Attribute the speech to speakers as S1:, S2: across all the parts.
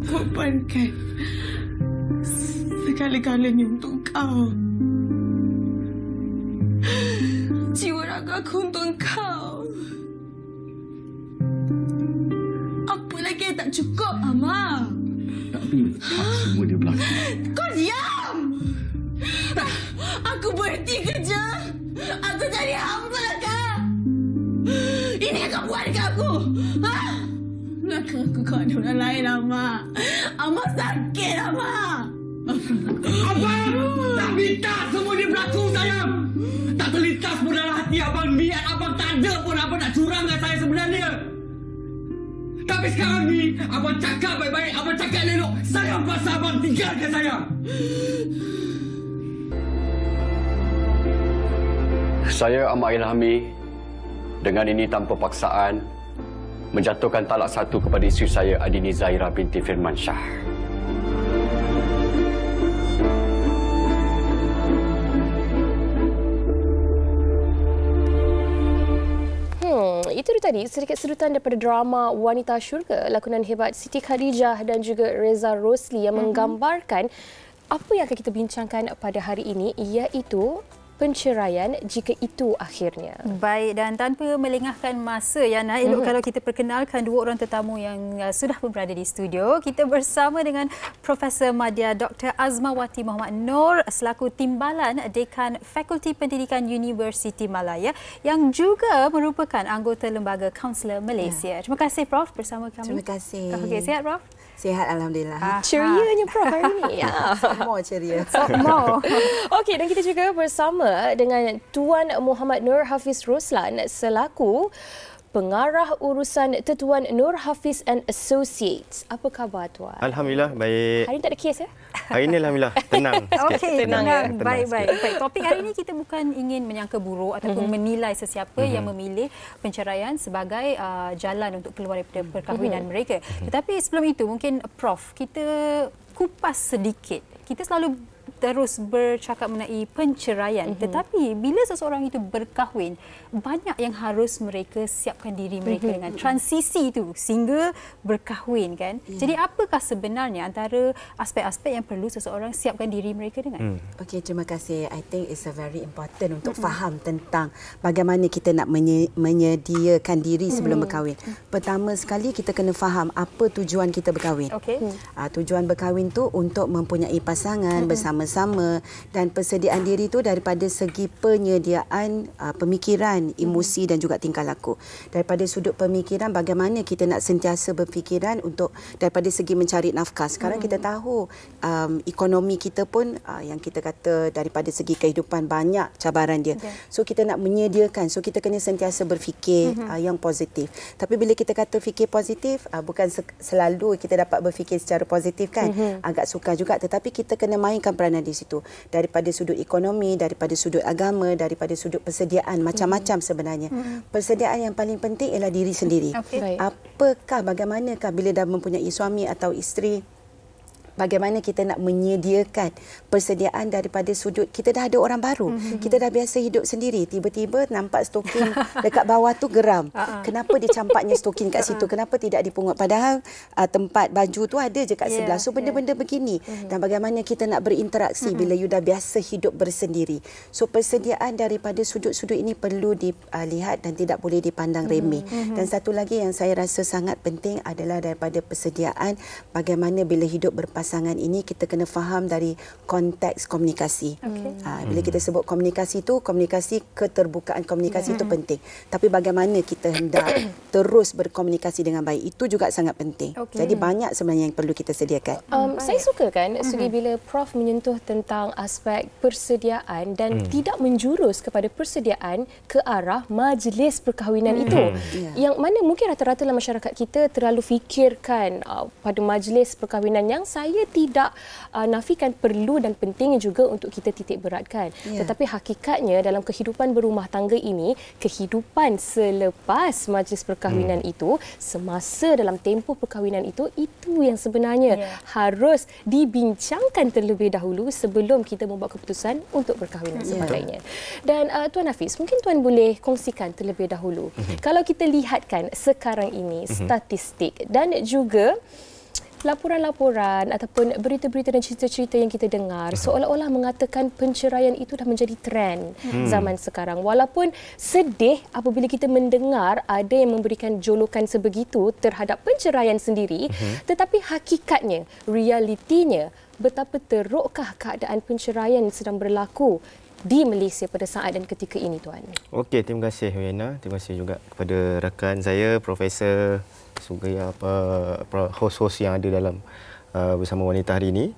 S1: korbankan segala-galanya untuk kau. Jiwa raga aku untuk kau. Apa lagi yang tak cukup, Amar?
S2: Tapi semua dia berlaku.
S1: Kau diam! Aku berhenti kerja. Aku jadi hamba kau. Ini yang kau buat dekat aku. Ha? Nakkan aku kau ada orang lain, Amar. Amar sakit, Amar.
S2: Abang tak minta semua dia berlaku, sayang. Tak terlintas pun dalam hati abang. Niat abang tak ada pun abang nak curang dengan saya sebenarnya. Tapi sekarang ni, abang cakap baik-baik, abang cakap elok. Sayang pasal abang tinggalkan saya. Saya Ahmad Ilhami dengan ini tanpa paksaan menjatuhkan talak satu kepada isteri saya Adini Zahira binti Firman Shah.
S3: Itu tadi sedikit sedutan daripada drama Wanita Syurga lakonan hebat Siti Khadijah dan juga Reza Rosli yang menggambarkan apa yang akan kita bincangkan pada hari ini, iaitu penceraian jika itu akhirnya.
S4: Baik, dan tanpa melengahkan masa, Yana, elok kalau kita perkenalkan dua orang tetamu yang sudah pun berada di studio. Kita bersama dengan Profesor Madya Dr. Azmawati Muhammad Noor selaku Timbalan Dekan Fakulti Pendidikan Universiti Malaya yang juga merupakan anggota Lembaga Kaunselor Malaysia. Terima kasih, Prof, bersama kami.
S5: Terima kasih.
S4: Okey, sihat, Prof?
S5: Sihat, Alhamdulillah.
S3: Cerianya, Prof, hari ini.
S5: Semua ceria.
S4: Semua.
S3: Okey, dan kita juga bersama dengan Tuan Muhammad Nur Hafiz Roslan selaku Pengarah Urusan Tetuan Nur Hafiz and Associates. Apa khabar, Tuan?
S6: Alhamdulillah, baik.
S3: Hari ini tak ada kes, ya?
S6: Hari ini Alhamdulillah, tenang sikit.
S4: Okey, tenang. Baik. Topik hari ini kita bukan ingin menyangka buruk ataupun menilai sesiapa yang memilih penceraian sebagai jalan untuk keluar daripada perkahwinan mereka. Tetapi sebelum itu, mungkin Prof, kita kupas sedikit. Kita selalu terus bercakap mengenai penceraian. Tetapi bila seseorang itu berkahwin, banyak yang harus mereka siapkan diri mereka dengan transisi itu sehingga berkahwin, kan? Jadi apakah sebenarnya antara aspek-aspek yang perlu seseorang siapkan diri mereka dengan?
S5: Okey, terima kasih. I think it's a very important untuk faham tentang bagaimana kita nak menyediakan diri sebelum berkahwin. Pertama sekali kita kena faham apa tujuan kita berkahwin.
S4: Okey.
S5: Tujuan berkahwin tu untuk mempunyai pasangan bersama-sama, dan persediaan diri tu daripada segi penyediaan pemikiran, emosi dan juga tingkah laku. Daripada sudut pemikiran, bagaimana kita nak sentiasa berfikiran untuk daripada segi mencari nafkah. Sekarang kita tahu ekonomi kita pun yang kita kata daripada segi kehidupan banyak cabaran dia. So kita nak menyediakan, so kita kena sentiasa berfikir yang positif. Tapi bila kita kata fikir positif, bukan selalu kita dapat berfikir secara positif, kan? Agak sukar juga, tetapi kita kena mainkan peranan di situ. Daripada sudut ekonomi, daripada sudut agama, daripada sudut persediaan, macam-macam sebenarnya. Persediaan yang paling penting ialah diri sendiri. Apakah, bagaimanakah bila dah mempunyai suami atau isteri, bagaimana kita nak menyediakan persediaan daripada sudut kita dah ada orang baru. Kita dah biasa hidup sendiri. Tiba-tiba nampak stokin dekat bawah tu geram. Kenapa dicampaknya stokin kat situ? Kenapa tidak dipungut? Padahal tempat baju tu ada je kat sebelah. So benda-benda begini. Dan bagaimana kita nak berinteraksi bila you dah biasa hidup bersendiri. So persediaan daripada sudut-sudut ini perlu dilihat dan tidak boleh dipandang remeh. Dan satu lagi yang saya rasa sangat penting adalah daripada persediaan bagaimana bila hidup berpasangan ini kita kena faham dari konteks komunikasi. Bila kita sebut komunikasi itu, komunikasi, keterbukaan komunikasi itu penting. Tapi bagaimana kita hendak terus berkomunikasi dengan baik, itu juga sangat penting. Jadi banyak sebenarnya yang perlu kita sediakan.
S3: Saya suka, kan, segi bila Prof menyentuh tentang aspek persediaan dan tidak menjurus kepada persediaan ke arah majlis perkahwinan itu. Yang mana mungkin rata-rata dalam masyarakat kita terlalu fikirkan pada majlis perkahwinan, yang saya tidak nafikan perlu dan penting juga untuk kita titik beratkan. Tetapi hakikatnya dalam kehidupan berumah tangga ini, kehidupan selepas majlis perkahwinan itu, semasa dalam tempoh perkahwinan itu yang sebenarnya harus dibincangkan terlebih dahulu sebelum kita membuat keputusan untuk perkahwinan sebagainya. Dan Tuan Hafiz, mungkin Tuan boleh kongsikan terlebih dahulu. Kalau kita lihatkan sekarang ini statistik dan juga laporan-laporan ataupun berita-berita dan cerita-cerita yang kita dengar seolah-olah mengatakan penceraian itu dah menjadi trend zaman sekarang. Walaupun sedih apabila kita mendengar ada yang memberikan julukan sebegitu terhadap penceraian sendiri, tetapi hakikatnya, realitinya, betapa terukkah keadaan penceraian sedang berlaku di Malaysia pada saat dan ketika ini, Tuan?
S6: Okey, terima kasih Wena. Terima kasih juga kepada rakan saya, Profesor, juga host-host yang ada dalam bersama wanita hari ini.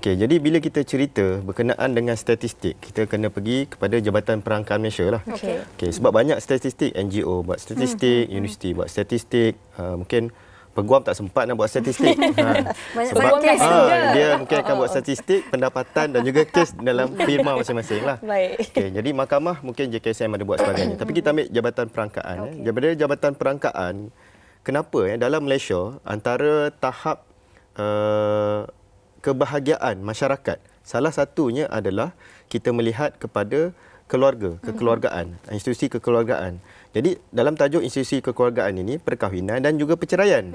S6: Okey, jadi bila kita cerita berkenaan dengan statistik, kita kena pergi kepada Jabatan Perangkaan Malaysia lah. Okey, sebab banyak statistik, NGO buat statistik, universiti buat statistik, mungkin Peguam tak sempat nak buat statistik.
S3: Sebab
S6: dia mungkin akan buat statistik, pendapatan dan juga kes dalam firma masing-masing lah.
S3: Baik.
S6: Okay, jadi mahkamah mungkin JKSM ada buat sebagainya. Tapi kita ambil Jabatan Perangkaan. Daripada Jabatan Perangkaan, kenapa dalam Malaysia antara tahap kebahagiaan masyarakat, salah satunya adalah kita melihat kepada keluarga, kekeluargaan, institusi kekeluargaan. Jadi dalam tajuk institusi kekeluargaan ini perkahwinan dan juga perceraian.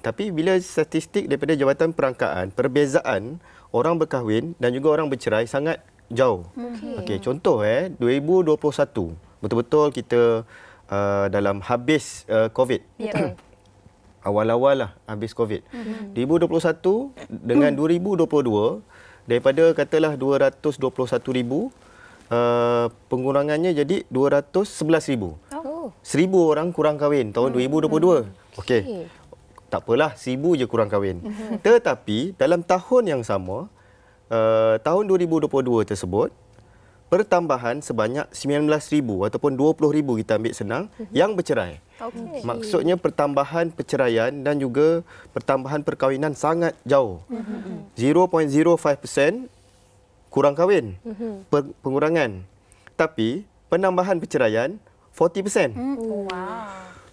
S6: Tapi bila statistik daripada Jabatan Perangkaan, perbezaan orang berkahwin dan juga orang bercerai sangat jauh. Okey, contoh 2021 betul-betul kita dalam habis COVID. Awal-awal lah habis COVID. 2021 dengan 2022 daripada katalah 221,000 pengurangannya jadi 211,000. 1,000 orang kurang kahwin tahun 2022. Okey. Tak apalah, 1,000 je kurang kahwin. Tetapi dalam tahun yang sama, tahun 2022 tersebut, pertambahan sebanyak 19,000 ataupun 20,000 kita ambil senang yang bercerai. Maksudnya pertambahan perceraian dan juga pertambahan perkahwinan sangat jauh. 0.05% kurang kahwin, pengurangan. Tapi penambahan perceraian 40%.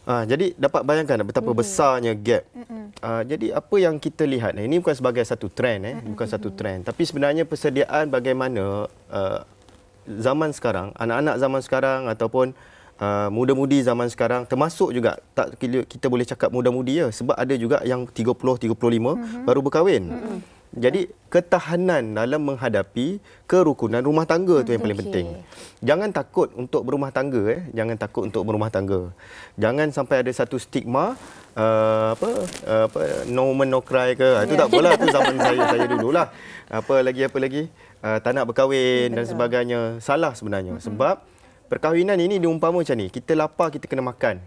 S6: Jadi dapat bayangkan betapa besarnya gap. Jadi apa yang kita lihat, ini bukan sebagai satu trend, bukan satu trend. Tapi sebenarnya persediaan bagaimana zaman sekarang, anak-anak zaman sekarang ataupun muda-mudi zaman sekarang, termasuk juga tak kita boleh cakap muda-mudi ya, sebab ada juga yang 30, 35 baru berkahwin. Jadi ketahanan dalam menghadapi kerukunan rumah tangga tu yang paling penting. Jangan takut untuk berumah tangga, jangan takut untuk berumah tangga. Jangan sampai ada satu stigma no woman no cry ke. Itu tak apalah, tu zaman saya dululah. Apa lagi tak nak berkahwin dan sebagainya. Salah sebenarnya sebab perkahwinan ini diumpama macam ni. Kita lapar, kita kena makan.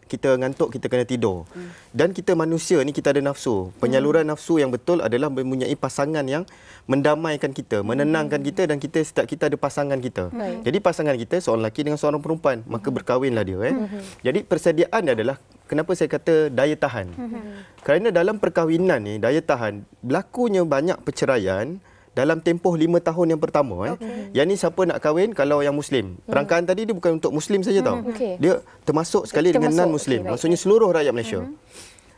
S6: Kita ngantuk, kita kena tidur. Dan kita manusia ni kita ada nafsu. Penyaluran nafsu yang betul adalah mempunyai pasangan yang mendamaikan kita, menenangkan kita dan setiap kita ada pasangan kita. Jadi pasangan kita seorang lelaki dengan seorang perempuan, maka berkahwinlah dia. Jadi persediaan adalah kenapa saya kata daya tahan. Kerana dalam perkahwinan ni, daya tahan, berlakunya banyak perceraian dalam tempoh 5 tahun yang pertama. Yang ni siapa nak kahwin kalau yang Muslim. Perangkaan tadi dia bukan untuk Muslim saja tau. Dia termasuk sekali dengan non-Muslim. Maksudnya seluruh rakyat Malaysia.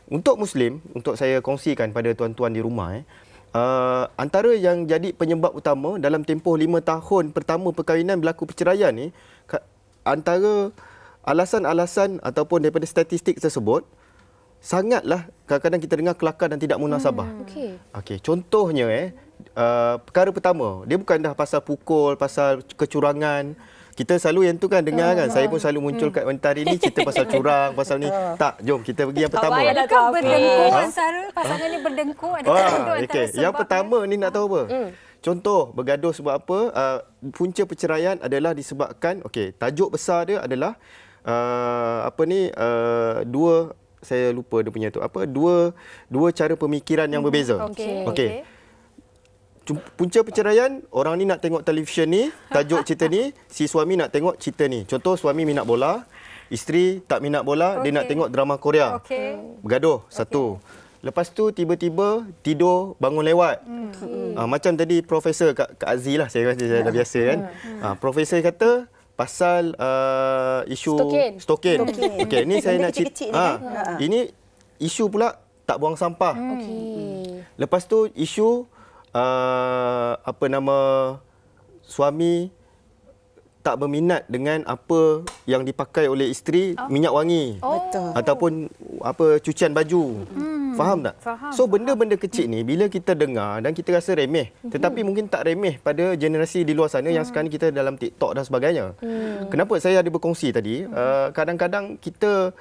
S6: Untuk Muslim, untuk saya kongsikan pada tuan-tuan di rumah, antara yang jadi penyebab utama dalam tempoh 5 tahun pertama perkahwinan berlaku perceraian ni, antara alasan-alasan ataupun daripada statistik tersebut, sangatlah kadang-kadang kita dengar kelakar dan tidak munasabah. Okey, contohnya perkara pertama, dia bukan dah pasal pukul, pasal kecurangan. Kita selalu yang tu kan dengar kan. Saya pun selalu muncul kat wanita hari ni cerita pasal curang, pasal ni. Tak, jom kita pergi yang pertama.
S4: Adakah berdengkur antara pasangan ni berdengkur?
S6: Yang pertama ni nak tahu apa? Contoh bergaduh sebab apa? Punca perceraian adalah disebabkan, tajuk besar dia adalah saya lupa dia punya tu dua cara pemikiran yang berbeza. Okey. Punca perceraian, orang ni nak tengok televisyen ni, tajuk cerita ni, si suami nak tengok cerita ni. Contoh suami minat bola, isteri tak minat bola, dia nak tengok drama Korea. Bergaduh satu. Lepas tu tiba-tiba tidur bangun lewat. Macam tadi Profesor Kak Azzi lah, saya rasa saya dah biasa kan. Profesor kata pasal isu stokin. Okey, ni saya nak cerita. Ini isu pula tak buang sampah. Lepas tu isu suami tak berminat dengan apa yang dipakai oleh isteri, minyak wangi.
S5: Betul.
S6: Ataupun apa cucian baju. Faham tak?
S4: Faham,
S6: So benda-benda kecil ni bila kita dengar dan kita rasa remeh, tetapi mungkin tak remeh pada generasi di luar sana yang sekarang kita dalam TikTok dan sebagainya. Kenapa saya ada berkongsi tadi? Kadang-kadang kita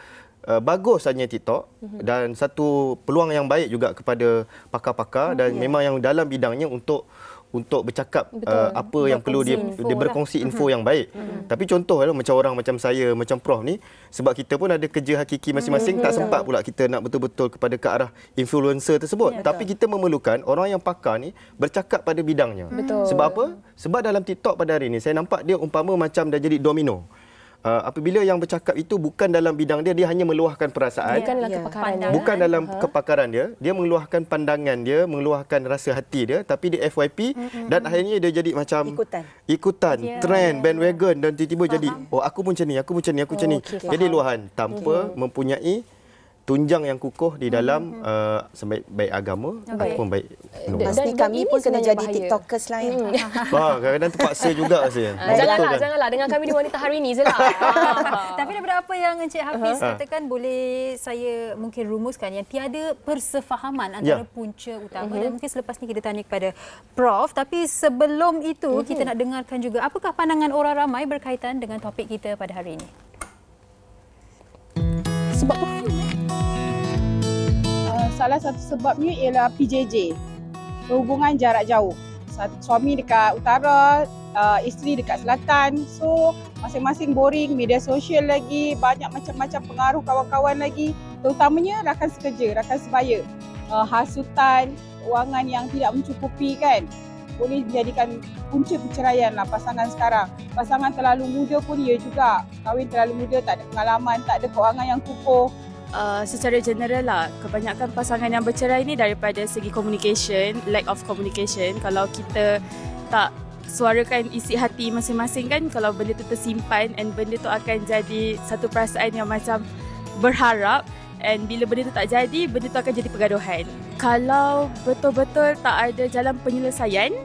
S6: bagus hanya TikTok dan satu peluang yang baik juga kepada pakar-pakar dan memang yang dalam bidangnya untuk bercakap apa yang perlu dia berkongsi info yang baik. Tapi contoh macam orang macam saya, macam Prof ni, sebab kita pun ada kerja hakiki masing-masing, tak sempat pula kita nak betul-betul kepada ke arah influencer tersebut. Tapi kita memerlukan orang yang pakar ni bercakap pada bidangnya. Sebab apa? Sebab dalam TikTok pada hari ni saya nampak dia umpama macam dah jadi domino. Apabila yang bercakap itu bukan dalam bidang dia, dia hanya meluahkan perasaan.
S3: Bukanlah kepakaran dia.
S6: Bukan dalam kepakaran dia mengeluahkan pandangan dia, mengeluahkan rasa hati dia, tapi dia FYP dan akhirnya dia jadi macam ikutan trend, bandwagon dan tiba-tiba jadi aku pun macam ni, aku pun macam ni, aku macam ni. Jadi luahan tanpa mempunyai tunjang yang kukuh di dalam baik agama ataupun baik
S5: Pasti kami pun kena jadi TikTokers lah ya.
S6: Kadang-kadang terpaksa juga saya.
S3: Janganlah dengan kami di Wanita Hari ini je lah.
S4: Tapi daripada apa yang Encik Hafiz katakan, boleh saya mungkin rumuskan yang tiada persefahaman antara punca utama dan mungkin selepas ni kita tanya kepada Prof. Tapi sebelum itu kita nak dengarkan juga apakah pandangan orang ramai berkaitan dengan topik kita pada hari ini.
S3: Sebab
S7: salah satu sebabnya ialah PJJ, perhubungan jarak jauh. Suami dekat utara, isteri dekat selatan. So masing-masing boring, media sosial lagi, banyak macam-macam pengaruh kawan-kawan lagi. Terutamanya rakan sekerja, rakan sebaya. Hasutan, kewangan yang tidak mencukupi kan. Boleh dijadikan punca perceraian lah pasangan sekarang. Pasangan terlalu muda pun ia juga. Kahwin terlalu muda, tak ada pengalaman, tak ada kewangan yang kukuh.
S8: Secara general lah, kebanyakan pasangan yang bercerai ni daripada segi communication, lack of communication. Kalau kita tak suarakan isi hati masing-masing kan, kalau benda tu tersimpan and benda tu akan jadi satu perasaan yang macam berharap, and bila benda tu tak jadi, benda tu akan jadi pergaduhan. Kalau betul-betul tak ada jalan penyelesaian,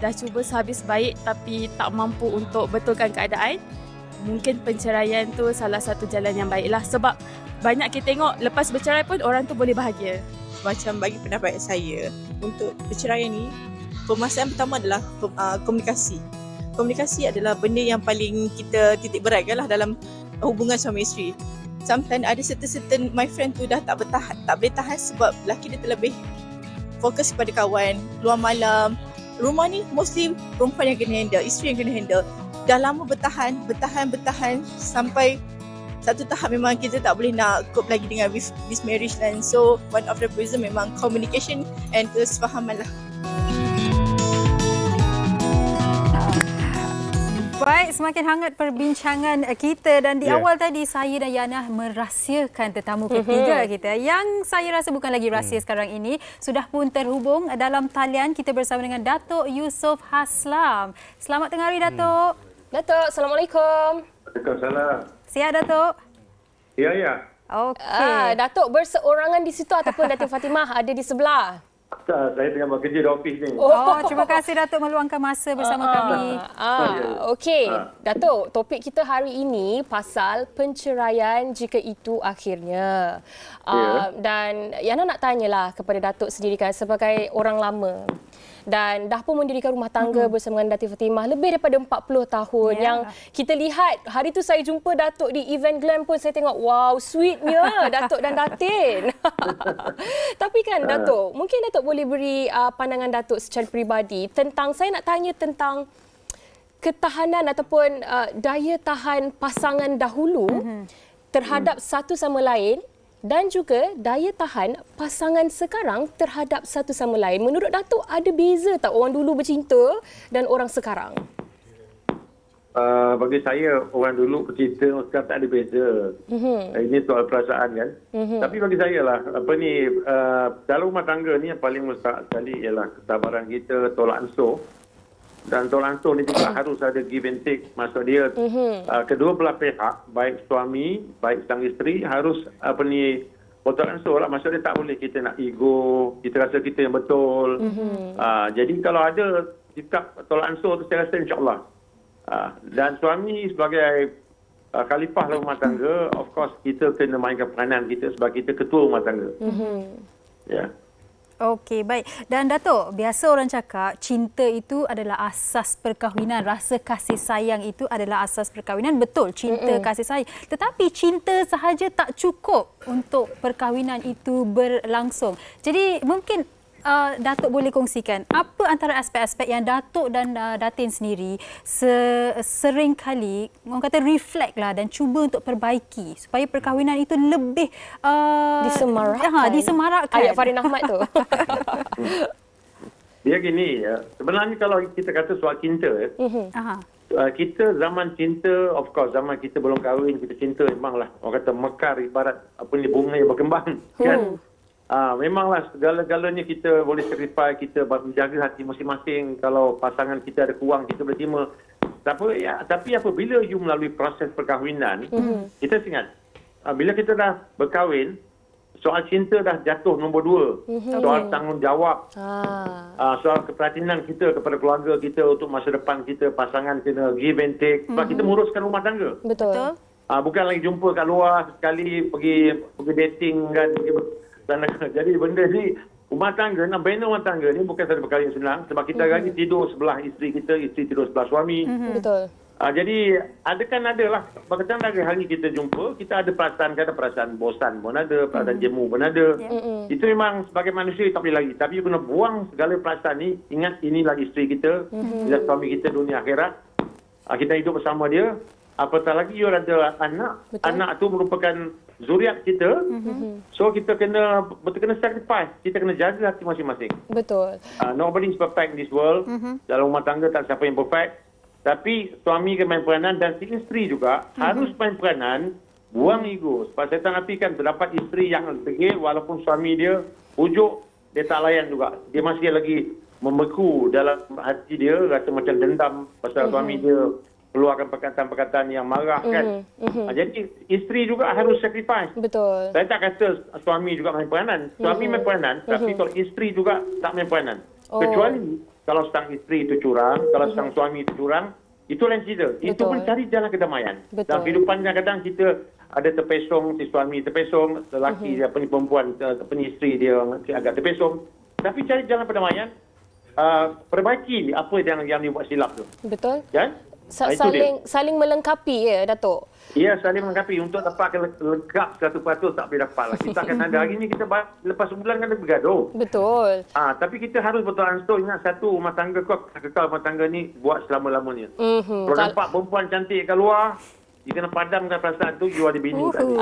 S8: dah cuba sehabis baik tapi tak mampu untuk betulkan keadaan, mungkin perceraian tu salah satu jalan yang baiklah. Sebab banyak kita tengok lepas bercerai pun orang tu boleh bahagia.
S9: Macam bagi pendapat saya, untuk perceraian ni, permasalahan pertama adalah komunikasi. Komunikasi adalah benda yang paling kita titik beratkan lah dalam hubungan suami isteri. Sometimes ada certain my friend tu dah tak boleh tahan sebab lelaki dia terlebih fokus kepada kawan, keluar malam. Rumah ni mostly perempuan yang kena handle, isteri yang kena handle. Dah lama bertahan sampai satu tahap memang kita tak boleh nak cope lagi dengan this marriage dan so one of the reason memang communication and kesefahaman lah.
S4: Baik, semakin hangat perbincangan kita dan di awal tadi saya dan Yana merahsiakan tetamu ketiga kita yang saya rasa bukan lagi rahsia sekarang ini. Sudah pun terhubung dalam talian kita bersama dengan Datuk Yusof Haslam. Selamat tengah hari Datuk.
S3: Datuk, Assalamualaikum.
S10: Waalaikumsalam.
S4: Sihat Datuk?
S10: Ya.
S4: Okey.
S3: Datuk berseorangan di situ ataupun Datuk Fatimah ada di sebelah?
S10: Saya tengah bekerja di ofis ni.
S4: Terima kasih Datuk meluangkan masa bersama kami.
S3: Okey, Datuk, topik kita hari ini pasal perceraian jika itu akhirnya. Dan Yana nak tanyalah kepada Datuk sendiri kan sebagai orang lama. Dan dah pun mendirikan rumah tangga bersama dengan Datuk Fatimah lebih daripada 40 tahun. Yang kita lihat, hari tu saya jumpa Datuk di event glam pun saya tengok, wow, sweetnya Datuk dan Datin. Tapi kan Datuk, mungkin Datuk boleh beri pandangan Datuk secara peribadi tentang, saya nak tanya tentang ketahanan ataupun daya tahan pasangan dahulu terhadap satu sama lain dan juga daya tahan pasangan sekarang terhadap satu sama lain. Menurut Datuk, ada beza tak orang dulu bercinta dan orang sekarang?
S10: Bagi saya, orang dulu bercinta, orang sekarang tak ada beza. Ini soal perasaan kan. Tapi bagi saya lah, dalam rumah tangga ni yang paling mustahak sekali ialah kesabaran kita, tolak ansur. Dan tolak ansur ni juga harus ada give and take. Maksud dia, kedua belah pihak, baik suami, baik sang isteri, harus tolak ansur lah. Maksud dia tak boleh kita nak ego, kita rasa kita yang betul. Jadi kalau ada sikap tolak ansur tu, saya rasa insyaAllah Dan suami sebagai khalifah dalam rumah tangga, of course kita kena mainkan peranan kita sebagai kita ketua rumah tangga. Ya.
S4: Okey, baik. Dan Datuk, biasa orang cakap cinta itu adalah asas perkahwinan. Rasa kasih sayang itu adalah asas perkahwinan. Betul, cinta, kasih sayang. Tetapi cinta sahaja tak cukup untuk perkahwinan itu berlangsung. Jadi mungkin Datuk boleh kongsikan apa antara aspek-aspek yang Datuk dan Datin sendiri sering kali orang kata reflect lah dan cuba untuk perbaiki supaya perkahwinan itu lebih disemarakkan.
S3: Ayat Farin Ahmad tu.
S10: Dia gini, sebenarnya kalau kita kata soal cinta, kita zaman cinta, of course zaman kita belum kahwin, kita cinta memanglah orang kata mekar ibarat bunga yang berkembang, kan? Memanglah segala-galanya kita boleh sacrifice, kita menjaga hati masing-masing. Kalau pasangan kita ada kurang, kita boleh terima. Tapi apabila you melalui proses perkahwinan, kita ingat, bila kita dah berkahwin, soal cinta dah jatuh nombor 2. Soal tanggungjawab, soal keperhatian kita kepada keluarga kita untuk masa depan kita, pasangan kena give and take. Sebab kita menguruskan rumah tangga.
S3: Betul.
S10: Bukan lagi jumpa kat luar sekali, pergi dating kan, jadi benda ni, rumah tangga, nak bina rumah tangga ni bukan satu perkara yang senang. Sebab kita lagi tidur sebelah isteri kita, isteri tidur sebelah suami.
S3: Betul.
S10: Jadi adalah. Bahkan dari hari kita jumpa, kita ada perasaan bosan pun ada, perasaan jemu pun ada. Itu memang sebagai manusia tak boleh lagi. Tapi you kena buang segala perasaan ni. Ingat inilah isteri kita, inilah suami kita dunia akhirat. Kita hidup bersama dia. Apatah lagi you ada anak. Betul. Anak tu merupakan zuriat kita. So kita kena sacrifice. Kita kena jaga hati masing-masing.
S3: Betul.
S10: Nobody is perfect in this world. Dalam rumah tangga tak siapa yang perfect. Tapi suami kena main peranan dan si isteri juga harus main peranan. Buang ego. Sebab saya tak nafikan terdapat isteri yang degil walaupun suami dia ujuk, dia tak layan juga. Dia masih lagi membeku dalam hati dia, rasa macam dendam pasal suami dia keluarkan perkataan-perkataan yang marah kan. Jadi isteri juga harus sacrifice.
S3: Betul.
S10: Saya tak kata suami juga main peranan. Suami main peranan, tapi kalau isteri juga tak main peranan. Kecuali kalau sang isteri itu curang, kalau sang suami itu curang, itu lain cerita. Itu pun cari jalan kedamaian. Dalam kehidupan kadang-kadang kita ada terpesong, si suami terpesong, lelaki dia, perempuan, isteri dia agak terpesong. Tapi cari jalan kedamaian, perbaiki apa yang dibuat silap tu.
S3: Betul.
S10: Kan?
S3: Saling melengkapi ya, Datuk?
S10: Ya, saling melengkapi. Untuk dapat lengkap 100% tak boleh dapat lah. Kita akan ada hari ni, kita lepas sebulan kan ada bergaduh.
S3: Betul.
S10: Tapi kita harus betul-betul ingat satu, rumah tangga kau kekal rumah tangga ni buat selama-lamanya. Kalau nampak perempuan cantik kat luar, dia kena padamkan perasaan tu, you ada bini tadi.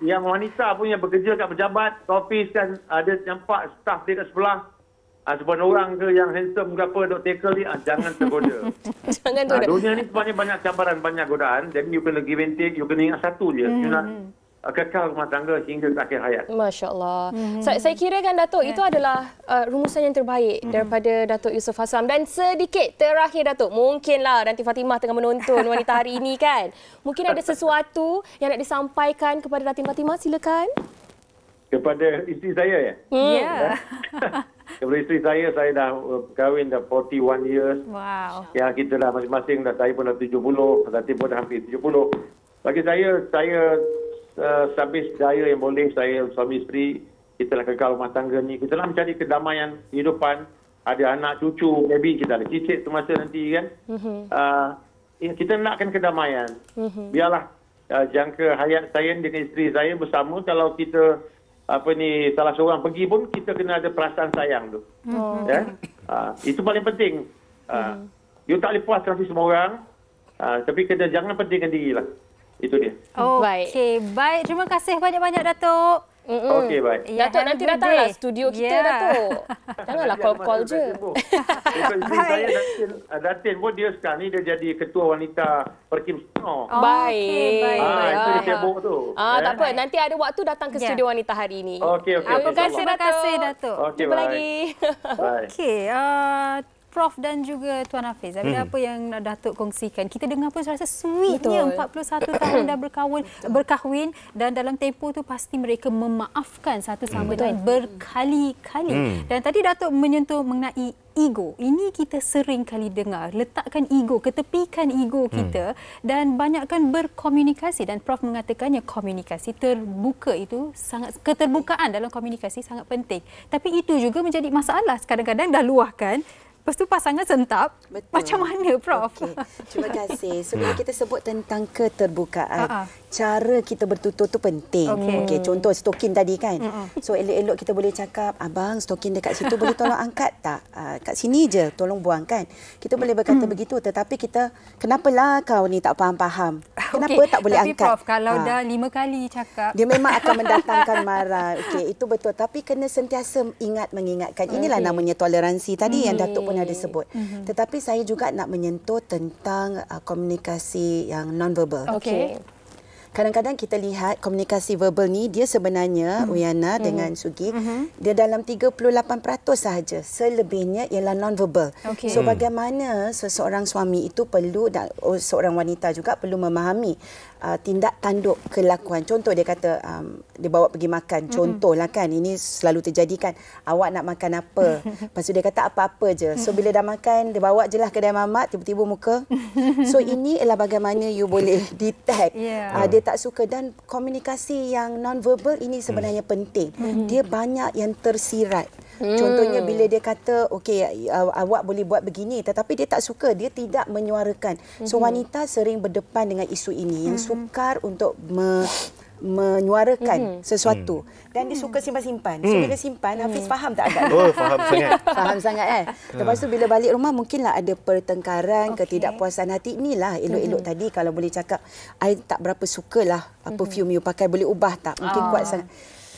S10: Yang wanita pun yang bekerja kat pejabat, office kan, ada nampak staff dia kat sebelah. Sebuah orang ke yang handsome ke apa dok tackle ni, jangan tergoda.
S3: Jangan tergoda.
S10: Dunia ni sebenarnya banyak cabaran, banyak godaan. Jadi you kena give and take, you kena ingat satu je. You nak kekal rumah tangga hingga ke akhir hayat.
S3: Masya Allah. Saya kira kan Datuk, itu adalah rumusan yang terbaik daripada Datuk Yusof Haslam. Dan sedikit terakhir Datuk, mungkinlah nanti Fatimah tengah menonton wanita hari ini kan. Mungkin ada sesuatu yang nak disampaikan kepada Datin Fatimah, silakan.
S10: Kepada isteri saya ya?
S4: Ya.
S10: Kepada isteri saya dah kahwin dah 41 years.
S4: Wow.
S10: Ya, kita dah masing-masing dah, saya pun dah 70, Datin pun dah hampir 70. Bagi saya sehabis daya yang boleh, saya suami isteri, kita nak kekal rumah tangga ni. Kita nak mencari kedamaian kehidupan. Ada anak, cucu, maybe kita ada cicit tu masa nanti kan. Kita nakkan kedamaian. Biarlah jangka hayat saya dengan isteri saya bersama. Kalau kita salah seorang pergi pun, kita kena ada perasaan sayang tu. Ya? Itu paling penting. You tak boleh puas nanti semua orang, tapi kena jangan pentingkan diri lah. Itu dia.
S4: Okey, baik. Terima kasih banyak-banyak Datuk.
S10: Okey, baik.
S3: Datuk nanti datanglah studio kita, Datuk. Janganlah call-call je.
S10: Datin pun dia sekarang ni dia jadi ketua wanita Perkim Selangor.
S3: Baik.
S10: Itu dia sibuk tu.
S3: Tak apa, nanti ada waktu datang ke studio wanita hari ini.
S10: Okey.
S4: Terima kasih Datuk.
S10: Okey,
S3: jumpa lagi.
S4: Okey, Prof dan juga Tuan Hafiz, bila apa yang Datuk kongsikan, kita dengar pun rasa sweetnya. 41 tahun dah berkahwin dan dalam tempoh tu pasti mereka memaafkan satu sama lain berkali-kali. Dan tadi Datuk menyentuh mengenai ego. Ini kita sering kali dengar. Letakkan ego, ketepikan ego kita dan banyakkan berkomunikasi. Dan Prof mengatakannya komunikasi terbuka itu keterbukaan dalam komunikasi sangat penting. Tapi itu juga menjadi masalah. Kadang-kadang dah luahkan, lepas tu pasangan sentap. Betul. Macam mana, Prof?
S5: Okay. Terima kasih. Sebelum kita sebut tentang keterbukaan, cara kita bertutur tu penting. Okey, contoh stokin tadi kan. So elok-elok kita boleh cakap, abang stokin dekat situ boleh tolong angkat tak? Kat sini je, tolong buangkan. Kita boleh berkata begitu, tetapi kita, kenapalah kau ni tak faham-faham? Kenapa tak boleh
S4: tapi
S5: angkat?
S4: Prof, kalau dah 5 kali cakap,
S5: dia memang akan mendatangkan marah. Okey, itu betul. Tapi kena sentiasa mengingatkan. Inilah namanya toleransi tadi yang Datuk pun ada sebut. Tetapi saya juga nak menyentuh tentang komunikasi yang non-verbal.
S3: Okey.
S5: Kadang-kadang kita lihat komunikasi verbal ni dia sebenarnya Uyana dengan Sugi dia dalam 38% sahaja. Selebihnya ialah non-verbal. So bagaimana seseorang suami itu perlu dan seorang wanita juga perlu memahami tindak tanduk kelakuan. Contoh dia kata dia bawa pergi makan. Contohlah kan, ini selalu terjadi kan. Awak nak makan apa? Lepas tu dia kata apa-apa je. So bila dah makan, dia bawa je lah kedai mamak, tiba-tiba muka. So ini ialah bagaimana you boleh detect dia tak suka. Dan komunikasi yang non-verbal ini sebenarnya penting. Dia banyak yang tersirat. Contohnya bila dia kata, okey, awak boleh buat begini, tetapi dia tak suka, dia tidak menyuarakan. So wanita sering berdepan dengan isu ini yang sukar untuk menyuarakan sesuatu dan dia suka simpan-simpan. So bila simpan, Hafiz faham tak agak?
S6: Faham sangat.
S5: Faham sangat kan? Lepas tu bila balik rumah mungkinlah ada pertengkaran, ketidakpuasan hati. Inilah elok-elok tadi kalau boleh cakap, I tak berapa sukalah perfume you pakai, boleh ubah tak? Mungkin kuat sangat.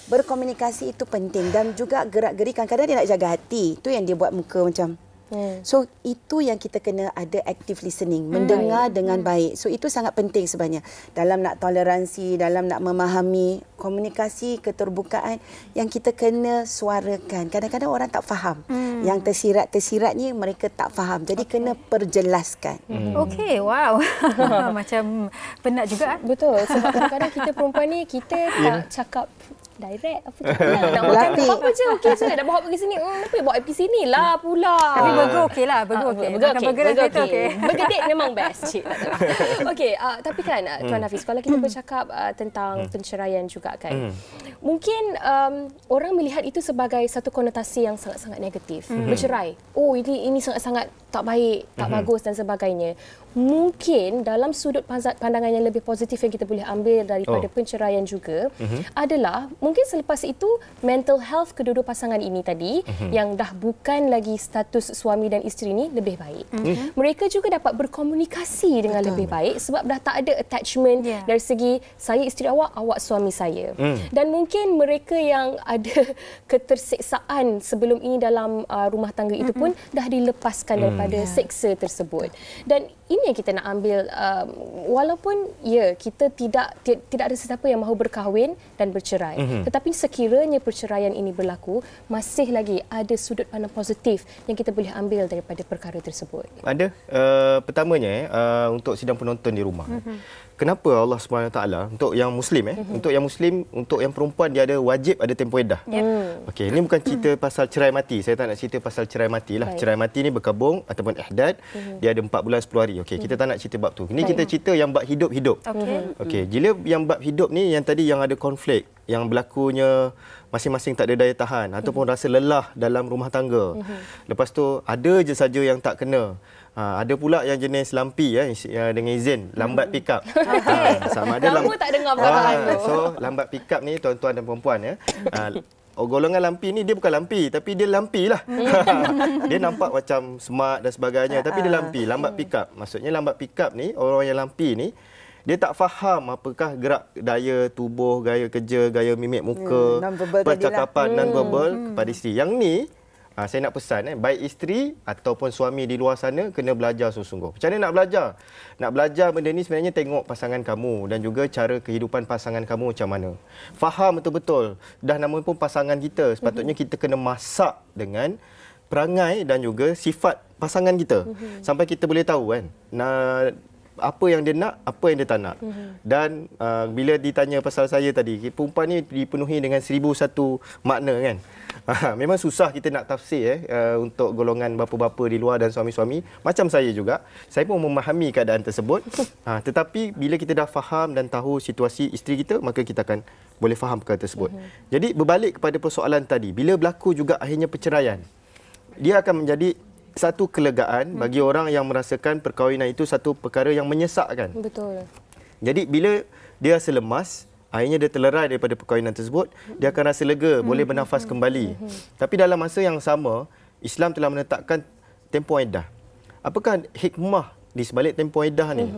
S5: Berkomunikasi itu penting dan juga gerak-gerik. Kadang-kadang dia nak jaga hati. Itu yang dia buat muka macam. So itu yang kita kena ada active listening, mendengar dengan baik. So itu sangat penting sebenarnya dalam nak toleransi, dalam nak memahami komunikasi, keterbukaan yang kita kena suarakan. Kadang-kadang orang tak faham. Yang tersirat-tersirat ni mereka tak faham. Jadi kena perjelaskan.
S4: Okey, wow. Macam penat juga.
S3: Betul. Sebab kadang-kadang kita perempuan ni kita tak cakap direct apa tu nak makan apa je okey je dah bawa pergi sini kenapa bawa pergi sini lah pula
S4: tapi burger okey lah burger okey
S3: bergedit memang best cik okey tapi kan Tuan Hafiz kalau kita bercakap tentang penceraian juga kan mungkin orang melihat itu sebagai satu konotasi yang sangat-sangat negatif bercerai ini sangat-sangat tak baik tak bagus dan sebagainya. Mungkin dalam sudut pandangan yang lebih positif yang kita boleh ambil daripada penceraian juga adalah mungkin selepas itu mental health kedua-dua pasangan ini tadi yang dah bukan lagi status suami dan isteri ni lebih baik. Mereka juga dapat berkomunikasi dengan lebih baik sebab dah tak ada attachment dari segi saya isteri awak, awak suami saya. Dan mungkin mereka yang ada keterseksaan sebelum ini dalam rumah tangga itu pun dah dilepaskan daripada seksa tersebut. Dan ini yang kita nak ambil walaupun kita tidak ada sesiapa yang mahu berkahwin dan bercerai tetapi sekiranya perceraian ini berlaku masih lagi ada sudut pandang positif yang kita boleh ambil daripada perkara tersebut.
S6: Ada pertamanya untuk sidang penonton di rumah. Kenapa Allah SWT untuk yang Muslim untuk yang Muslim, untuk yang perempuan dia ada wajib ada tempoh iddah. Okey, ini bukan cerita pasal cerai mati. Saya tak nak cerita pasal cerai mati lah. Cerai mati ni berkabung ataupun ihdad, dia ada 4 bulan 10 hari. Okey, kita tak nak cerita bab tu. Ini kita cerita yang bab hidup-hidup. Okey, bila yang bab hidup ni yang tadi yang ada konflik, yang berlakunya masing-masing tak ada daya tahan ataupun rasa lelah dalam rumah tangga. Lepas tu ada je saja yang tak kena. Ada pula yang jenis lampi dengan izin lambat pick up. Sama ada
S3: lama tak dengar perkataan tu.
S6: So lambat pick up ni tuan-tuan dan puan-puan golongan lampi ni dia bukan lampi tapi dia lampi lah. Dia nampak macam smart dan sebagainya tapi dia lampi, lambat pick up. Maksudnya lambat pick up ni orang yang lampi ni dia tak faham apakah gerak daya tubuh, gaya kerja, gaya mimik muka, percakapan non-verbal kepada isteri. Yang ni saya nak pesan baik isteri ataupun suami di luar sana kena belajar sungguh-sungguh. Macam mana nak belajar? Nak belajar benda ni sebenarnya tengok pasangan kamu dan juga cara kehidupan pasangan kamu macam mana. Faham betul-betul. Dah nama pun pasangan kita, sepatutnya kita kena masak dengan perangai dan juga sifat pasangan kita sampai kita boleh tahu kan apa yang dia nak, apa yang dia tak nak. Dan bila ditanya pasal saya tadi, perempuan ni dipenuhi dengan 1001 makna kan. Memang susah kita nak tafsir untuk golongan bapa-bapa di luar dan suami-suami. Macam saya juga, saya pun memahami keadaan tersebut. Tetapi bila kita dah faham dan tahu situasi isteri kita, maka kita akan boleh faham perkara tersebut. Jadi berbalik kepada persoalan tadi, bila berlaku juga akhirnya perceraian, dia akan menjadi satu kelegaan bagi orang yang merasakan perkahwinan itu satu perkara yang menyesakkan.
S3: Betul.
S6: Jadi bila dia rasa lemas, akhirnya dia terlerai daripada perkahwinan tersebut, dia akan rasa lega, boleh bernafas kembali. Tapi dalam masa yang sama, Islam telah menetapkan tempoh iddah. Apakah hikmah di sebalik tempoh iddah ni?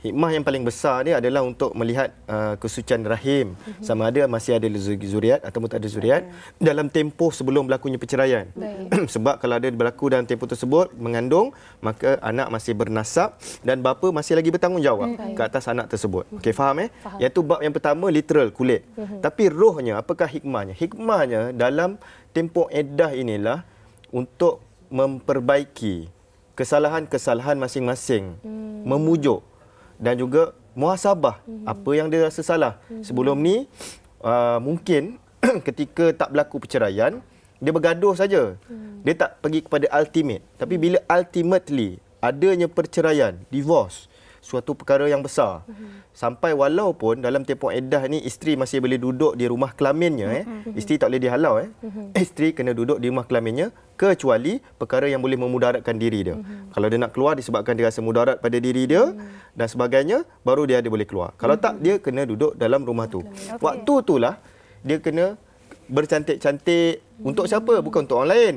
S6: Hikmah yang paling besar dia adalah untuk melihat kesucian rahim, sama ada masih ada zuriat ataupun tak ada zuriat dalam tempoh sebelum berlakunya perceraian. Sebab kalau ada berlaku dalam tempoh tersebut mengandung, maka anak masih bernasab dan bapa masih lagi bertanggungjawab ke atas anak tersebut. Okey, faham Faham. Iaitu bab yang pertama literal kulit. Tapi rohnya, apakah hikmahnya? Hikmahnya dalam tempoh iddah inilah untuk memperbaiki kesalahan-kesalahan masing-masing, memujuk dan juga muhasabah apa yang dia rasa salah. Sebelum ni mungkin ketika tak berlaku perceraian, dia bergaduh saja. Dia tak pergi kepada ultimate. Tapi bila ultimately adanya perceraian, divorce, suatu perkara yang besar. Sampai walaupun dalam tempoh iddah ni isteri masih boleh duduk di rumah kelaminnya, isteri tak boleh dihalau. Isteri kena duduk di rumah kelaminnya kecuali perkara yang boleh memudaratkan diri dia. Kalau dia nak keluar disebabkan dia rasa mudarat pada diri dia dan sebagainya, baru dia boleh keluar. Kalau tak, dia kena duduk dalam rumah tu. Waktu itulah dia kena bercantik-cantik. Untuk siapa? Bukan untuk orang lain.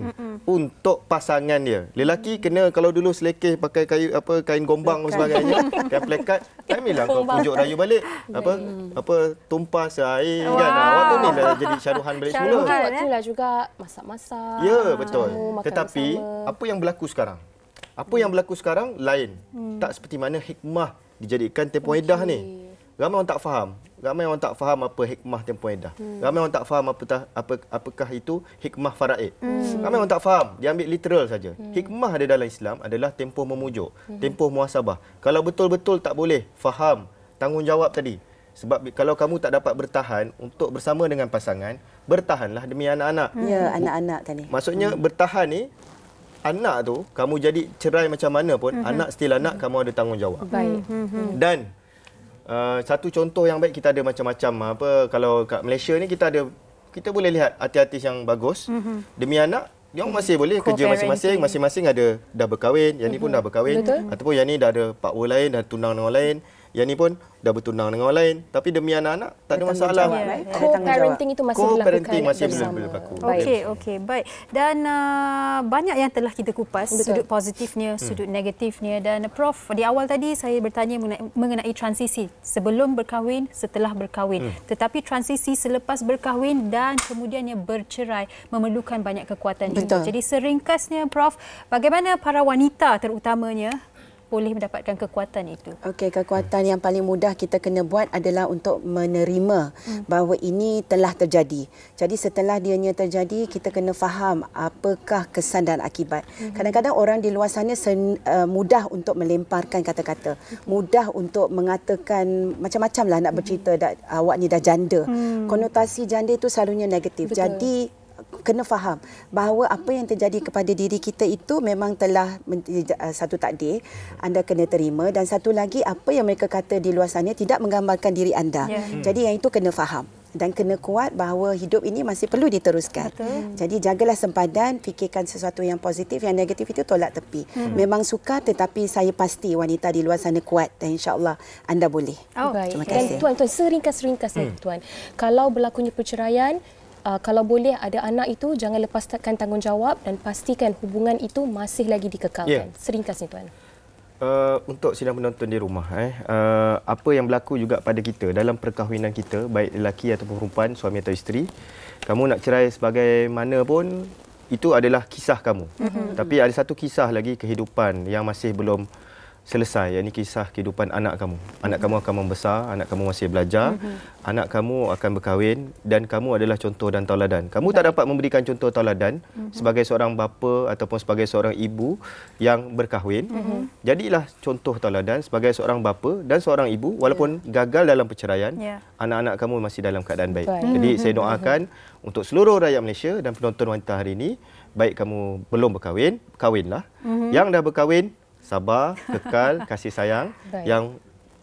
S6: Untuk pasangan dia. Lelaki kena, kalau dulu selekeh pakai kain gombang dan sebagainya, kain plekat, kamilah kau pujuk rayu balik. Tumpas air kan. Waktu ni lah jadi syaruhan balik semula.
S3: Waktulah juga masak-masak.
S6: Ya, betul. Tetapi apa yang berlaku sekarang? Apa yang berlaku sekarang lain. Tak seperti mana hikmah dijadikan tempoh iddah ni. Ramai orang tak faham. Ramai orang tak faham apa hikmah tempoh iddah. Ramai orang tak faham apakah itu hikmah faraid. Ramai orang tak faham. Dia ambil literal saja. Hikmah ada dalam Islam adalah tempoh memujuk, tempoh muhasabah. Kalau betul-betul tak boleh faham tanggungjawab tadi. Sebab kalau kamu tak dapat bertahan untuk bersama dengan pasangan, bertahanlah demi anak-anak.
S5: Ya, anak-anak tadi.
S6: Maksudnya bertahan ni, anak tu kamu jadi cerai macam mana pun, anak still anak, kamu ada tanggungjawab.
S3: Baik.
S6: Dan satu contoh yang baik, kita ada macam-macam. Kalau kat Malaysia ni kita boleh lihat artis-artis yang bagus. Demi anak, dia masih boleh kerja masing-masing. Masing-masing ada dah berkahwin, yang ni pun dah berkahwin. Ataupun yang ni dah ada partner lain, dah tunang dengan orang lain. Yang ni pun dah bertunang dengan orang lain. Tapi demi anak-anak, tak ada masalah.
S3: Co-parenting itu masih
S6: Co-parenting masih
S3: bersama.
S6: boleh berlaku.
S4: Okey, baik. Dan banyak yang telah kita kupas, sudut positifnya, sudut negatifnya. Dan Prof, di awal tadi saya bertanya mengenai transisi sebelum berkahwin, setelah berkahwin. Tetapi transisi selepas berkahwin dan kemudiannya bercerai memerlukan banyak kekuatan juga. Jadi seringkasnya Prof, bagaimana para wanita terutamanya boleh mendapatkan kekuatan itu?
S5: Okey, kekuatan yang paling mudah kita kena buat adalah untuk menerima bahawa ini telah terjadi. Jadi setelah dianya terjadi, kita kena faham apakah kesan dan akibat. Kadang-kadang orang di luar sana mudah untuk melemparkan kata-kata, mudah untuk mengatakan macam-macam lah, nak bercerita awak ni dah janda. Konotasi janda itu selalunya negatif. Betul. Jadi kena faham bahawa apa yang terjadi kepada diri kita itu memang telah satu takdir, anda kena terima. Dan satu lagi, apa yang mereka kata di luar sana tidak menggambarkan diri anda. Jadi yang itu kena faham dan kena kuat bahawa hidup ini masih perlu diteruskan. Jadi jagalah sempadan, fikirkan sesuatu yang positif, yang negatif itu tolak tepi. Memang sukar, tetapi saya pasti wanita di luar sana kuat dan insya-Allah anda boleh.
S3: Baik.
S5: Terima kasih.
S3: Dan tuan, seringkas-ringkasnya tuan, kalau berlakunya perceraian, kalau boleh ada anak itu, jangan lepaskan tanggungjawab dan pastikan hubungan itu masih lagi dikekalkan. Seringkasnya tuan.
S6: Untuk sidang penonton di rumah, apa yang berlaku juga pada kita dalam perkahwinan kita, baik lelaki ataupun perempuan, suami atau isteri, kamu nak cerai sebagaimana pun, itu adalah kisah kamu. Tapi ada satu kisah lagi kehidupan yang masih belum selesai, yakni kisah kehidupan anak kamu. Anak kamu akan membesar, anak kamu masih belajar, anak kamu akan berkahwin dan kamu adalah contoh dan tauladan. Kamu tak dapat memberikan contoh tauladan sebagai seorang bapa ataupun sebagai seorang ibu yang berkahwin. Jadilah contoh tauladan sebagai seorang bapa dan seorang ibu walaupun gagal dalam perceraian, anak-anak kamu masih dalam keadaan baik. Jadi saya doakan untuk seluruh rakyat Malaysia dan penonton wanita hari ini, baik kamu belum berkahwin, kahwinlah. Yang dah berkahwin, sabar, kekal, kasih sayang. Yang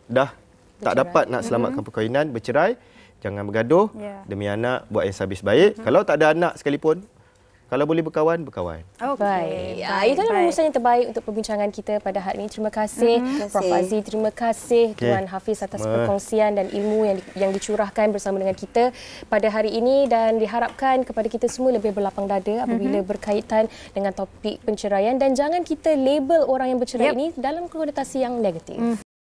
S6: dah tak dapat nak selamatkan perkahwinan, bercerai, jangan bergaduh. Demi anak, buat yang sehabis baik. Kalau tak ada anak sekalipun, kalau boleh berkawan, berkawan.
S3: Baik. Itulah rumusan yang terbaik untuk perbincangan kita pada hari ini. Terima kasih Prof. Azzi, terima kasih Tuan Hafiz atas perkongsian dan ilmu yang dicurahkan bersama dengan kita pada hari ini, dan diharapkan kepada kita semua lebih berlapang dada apabila berkaitan dengan topik penceraian, dan jangan kita label orang yang bercerai ini dalam konotasi yang negatif.